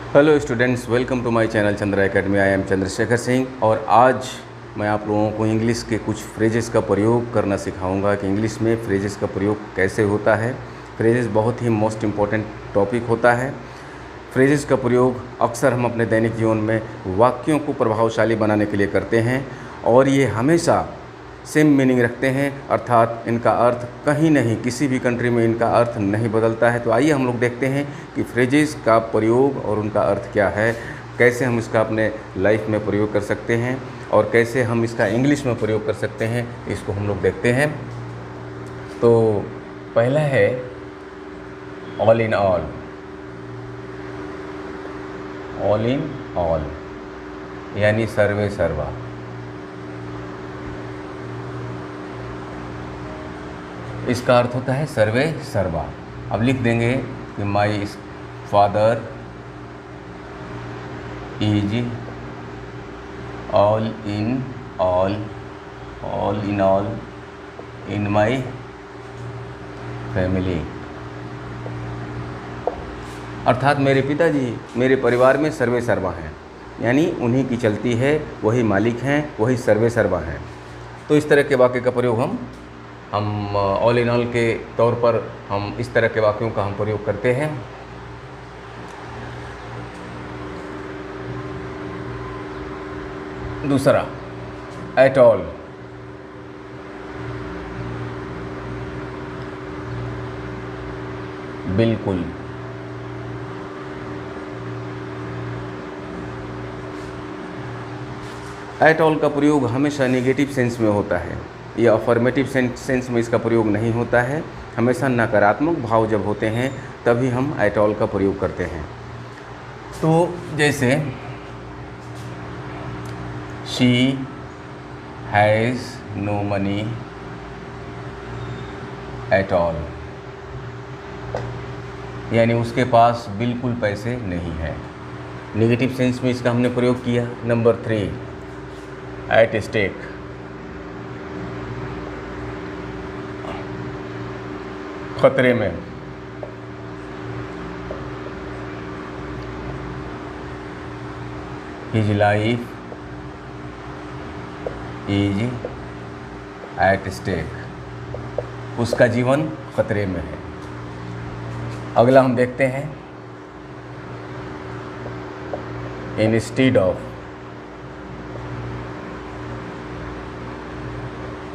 Hello students, welcome to my channel Chandra Academy. I am Chandrashekhar Singh और आज मैं आप लोगों को इंग्लिश के कुछ फ्रेजेस का प्रयोग करना सिखाऊंगा कि इंग्लिश में फ्रेजेस का प्रयोग कैसे होता है। फ्रेजेस बहुत ही मोस्ट इम्पॉर्टेंट टॉपिक होता है। फ्रेजेस का प्रयोग अक्सर हम अपने दैनिक जीवन में वाक्यों को प्रभावशाली बनाने के लिए करते हैं और ये हमेशा सेम मीनिंग रखते हैं, अर्थात इनका अर्थ कहीं नहीं, किसी भी कंट्री में इनका अर्थ नहीं बदलता है। तो आइए हम लोग देखते हैं कि फ्रेजेस का प्रयोग और उनका अर्थ क्या है, कैसे हम इसका अपने लाइफ में प्रयोग कर सकते हैं और कैसे हम इसका इंग्लिश में प्रयोग कर सकते हैं, इसको हम लोग देखते हैं। तो पहला है all in all. All in all यानी सर्वे सर्वा। इसका अर्थ होता है सर्वे सर्वा। अब लिख देंगे कि my father is all in all in my family. अर्थात मेरे पिताजी मेरे परिवार में सर्वे सर्वा हैं, यानी उन्हीं की चलती है, वही मालिक हैं, वही सर्वे सर्वा हैं। तो इस तरह के वाक्य का प्रयोग हम ऑल इन ऑल के तौर पर हम इस तरह के वाक्यों का हम प्रयोग करते हैं। दूसरा एट ऑल। बिल्कुल। एट ऑल का प्रयोग हमेशा नेगेटिव सेंस में होता है, या अफर्मेटिव सेंस में इसका प्रयोग नहीं होता है। हमेशा नकारात्मक भाव जब होते हैं तभी हम एट ऑल का प्रयोग करते हैं। तो जैसे she has no money at all, यानी उसके पास बिल्कुल पैसे नहीं हैं। नेगेटिव सेंस में इसका हमने प्रयोग किया। Number 3 at stake. खतरे में। His life is at stake. उसका जीवन खतरे में है। अगला हम देखते हैं इंस्टीड ऑफ।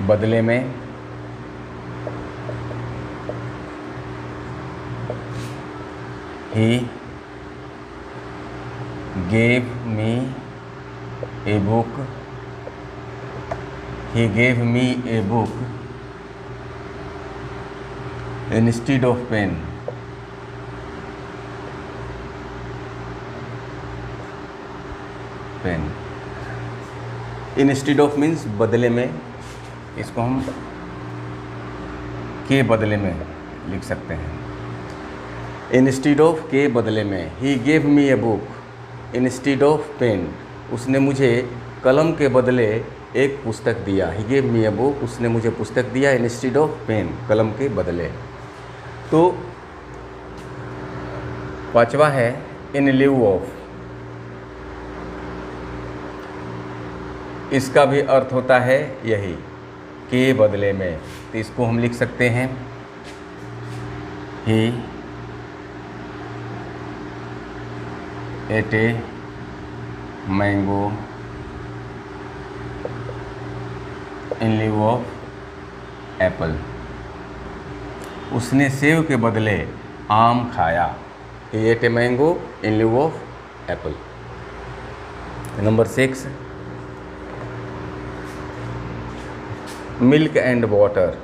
बदले में। He gave me a book. He gave me a book instead of pen. Pen. Instead of means बदले में। इसको हम के बदले में लिख सकते हैं। इंस्टीड ऑफ के बदले में। He gave me a book instead of pen. उसने मुझे कलम के बदले एक पुस्तक दिया। ही गेव मी ए बुक, उसने मुझे पुस्तक दिया इंस्टीड ऑफ पेन, कलम के बदले। तो पांचवा है इन लिeu ऑफ। इसका भी अर्थ होता है यही, के बदले में। तो इसको हम लिख सकते हैं he ate a mango in lieu of apple. उसने सेब के बदले आम खाया। He ate a mango in lieu of apple. Number 6 milk and water.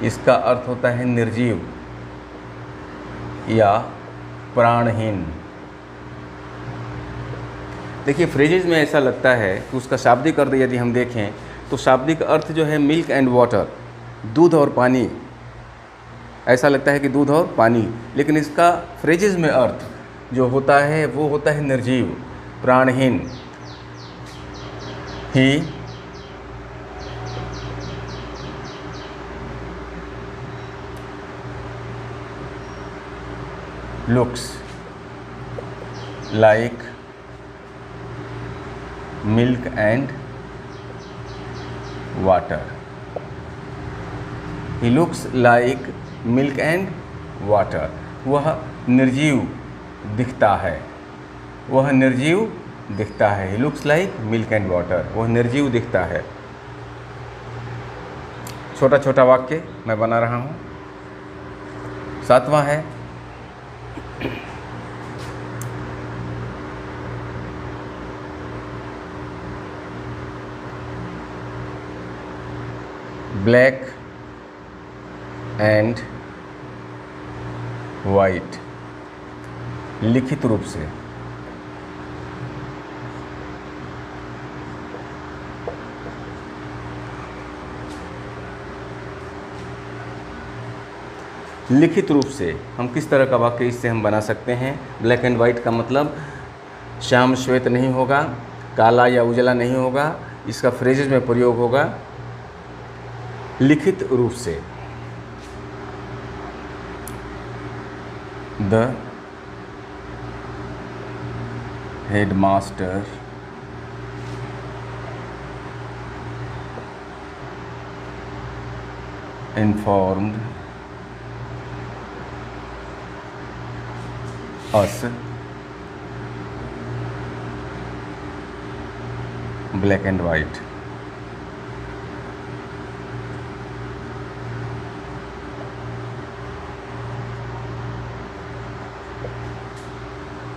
इसका अर्थ होता है निर्जीव या प्राणहीन। देखिए, फ्रेजेज में ऐसा लगता है कि उसका शाब्दिक अर्थ यदि हम देखें तो शाब्दिक अर्थ जो है मिल्क एंड वाटर, दूध और पानी, ऐसा लगता है कि दूध और पानी, लेकिन इसका फ्रेजेज में अर्थ जो होता है वो होता है निर्जीव, प्राणहीन। ही looks like milk and water. He looks like milk and water. वह निर्जीव दिखता है, वह निर्जीव दिखता है। He looks like milk and water. वह निर्जीव दिखता है। छोटा छोटा वाक्य मैं बना रहा हूँ। 7वां है ब्लैक एंड वाइट। लिखित रूप से लिखित रूप से हम किस तरह का वाक्य इससे हम बना सकते हैं। ब्लैक एंड वाइट का मतलब श्याम श्वेत नहीं होगा, काला या उजला नहीं होगा। इसका फ्रेजेस में प्रयोग होगा लिखित रूप से। The headmaster informed us, black and white.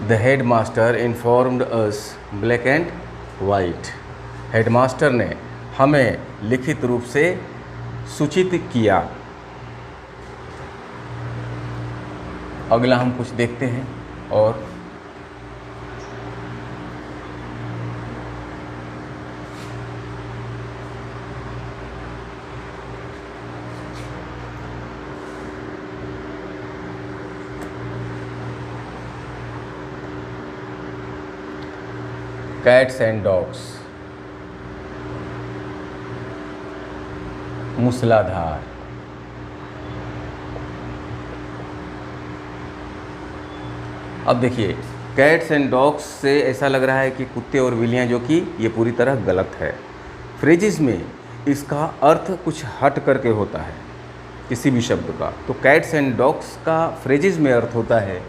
The headmaster informed us, black and white. Headmaster ने हमें लिखित रूप से सूचित किया। अगला हम कुछ देखते हैं और कैट्स एंड डॉग्स। मूसलाधार। अब देखिए कैट्स एंड डॉग्स से ऐसा लग रहा है कि कुत्ते और बिल्लियाँ, जो कि ये पूरी तरह गलत है। फ्रेजेस में इसका अर्थ कुछ हट करके होता है किसी भी शब्द का। तो कैट्स एंड डॉग्स का फ्रेजेस में अर्थ होता है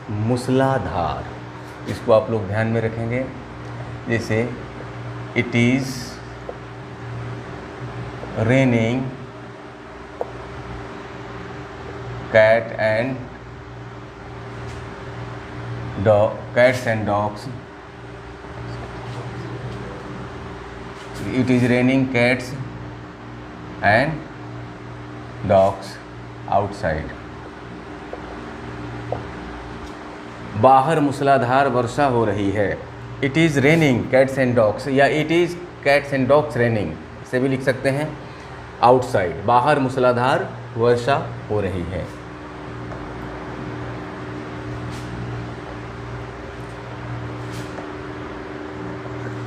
मूसलाधार। इसको आप लोग ध्यान में रखेंगे। जैसे it is raining cats and dogs. It is raining cats and dogs outside. बाहर मूसलाधार वर्षा हो रही है। It is raining cats and dogs, या it is cats and dogs raining से भी लिख सकते हैं। आउटसाइड, बाहर मूसलाधार वर्षा हो रही है।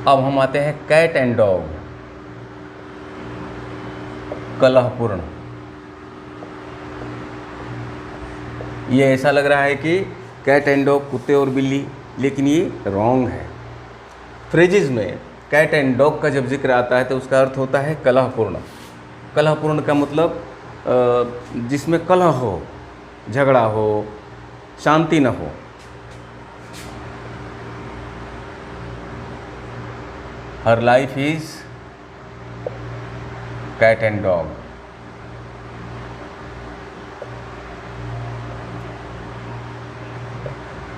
अब हम आते हैं कैट एंड डॉग। कलहपूर्ण। ये ऐसा लग रहा है कि कैट एंड डॉग कुत्ते और बिल्ली, लेकिन ये रॉन्ग है। फ्रेजेस में कैट एंड डॉग का जब जिक्र आता है तो उसका अर्थ होता है कलहपूर्ण। कलहपूर्ण का मतलब जिसमें कलह हो, झगड़ा हो, शांति न हो। Her life is cat and dog.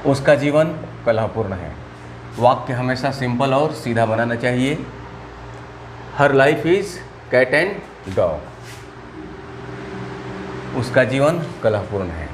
उसका जीवन कलहपूर्ण है। वाक्य हमेशा सिंपल और सीधा बनाना चाहिए। Her life is cat and dog. उसका जीवन कलहपूर्ण है।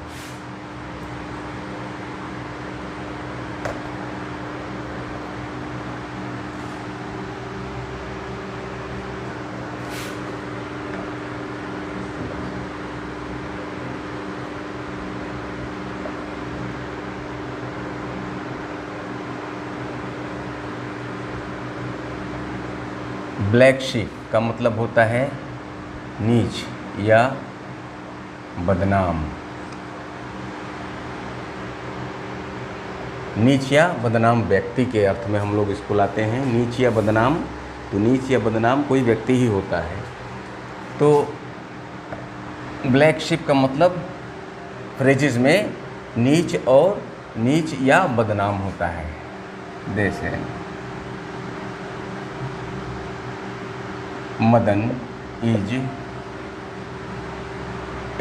ब्लैक शीप का मतलब होता है नीच या बदनाम। नीच या बदनाम व्यक्ति के अर्थ में हम लोग इसको लाते हैं। नीच या बदनाम, तो नीच या बदनाम कोई व्यक्ति ही होता है। तो ब्लैक शिप का मतलब फ्रेजेस में नीच और नीच या बदनाम होता है। जैसे Madan is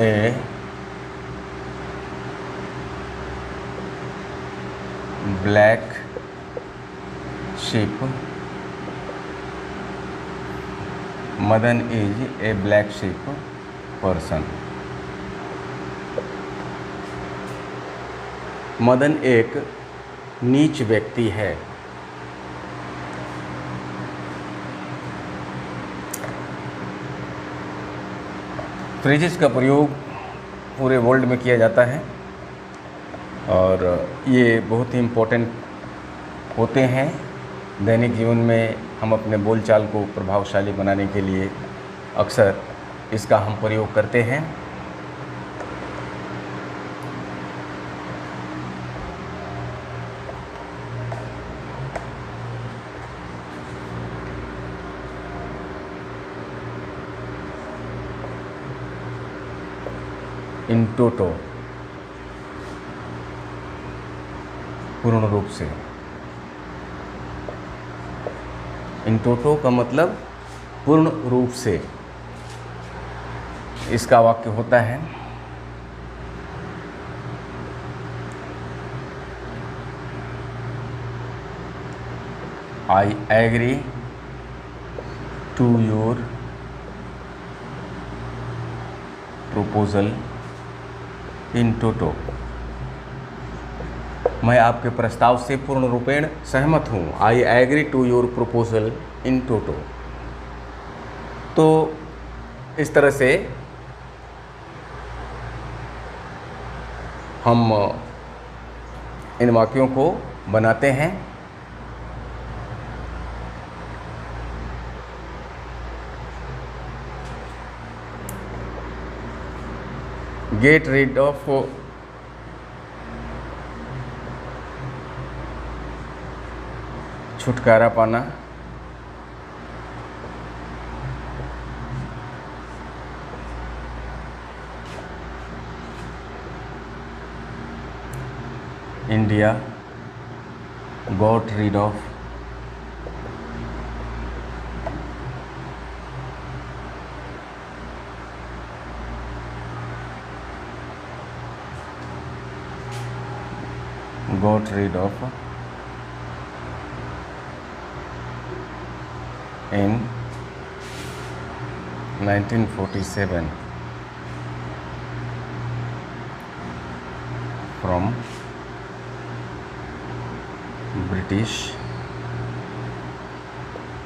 a black ship, Madan is a black ship person. Madan एक नीच व्यक्ति है। फ्रेजेस का प्रयोग पूरे वर्ल्ड में किया जाता है और ये बहुत ही इम्पोर्टेंट होते हैं। दैनिक जीवन में हम अपने बोलचाल को प्रभावशाली बनाने के लिए अक्सर इसका हम प्रयोग करते हैं। इन टोटो, पूर्ण रूप से। इन टोटो का मतलब पूर्ण रूप से। इसका वाक्य होता है I agree to your proposal in toto. मैं आपके प्रस्ताव से पूर्ण रूपेण सहमत हूँ। I agree to your proposal in toto. तो इस तरह से हम इन वाक्यों को बनाते हैं। गेट रीड ऑफ, छुटकारा पाना। India got read of, got rid of in 1947 from British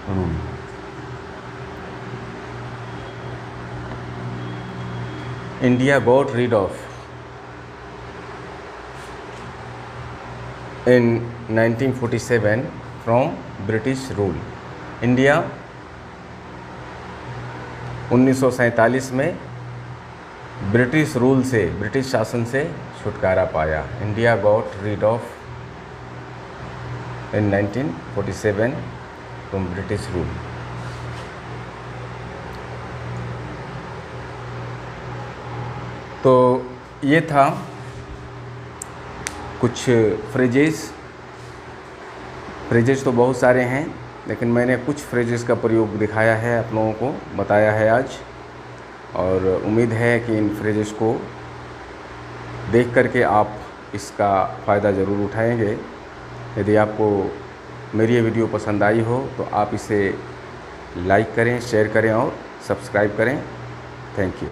rule. India got rid of in 1947 from British rule. India 1947 में ब्रिटिश रूल से, ब्रिटिश शासन से छुटकारा पाया। India got read of in 1947 from British rule. तो ये था कुछ फ्रेजेस तो बहुत सारे हैं, लेकिन मैंने कुछ फ्रेजेस का प्रयोग दिखाया है, आप लोगों को बताया है आज। और उम्मीद है कि इन फ्रेजेस को देख करके आप इसका फ़ायदा ज़रूर उठाएंगे। यदि आपको मेरी ये वीडियो पसंद आई हो तो आप इसे लाइक करें, शेयर करें और सब्सक्राइब करें। Thank you.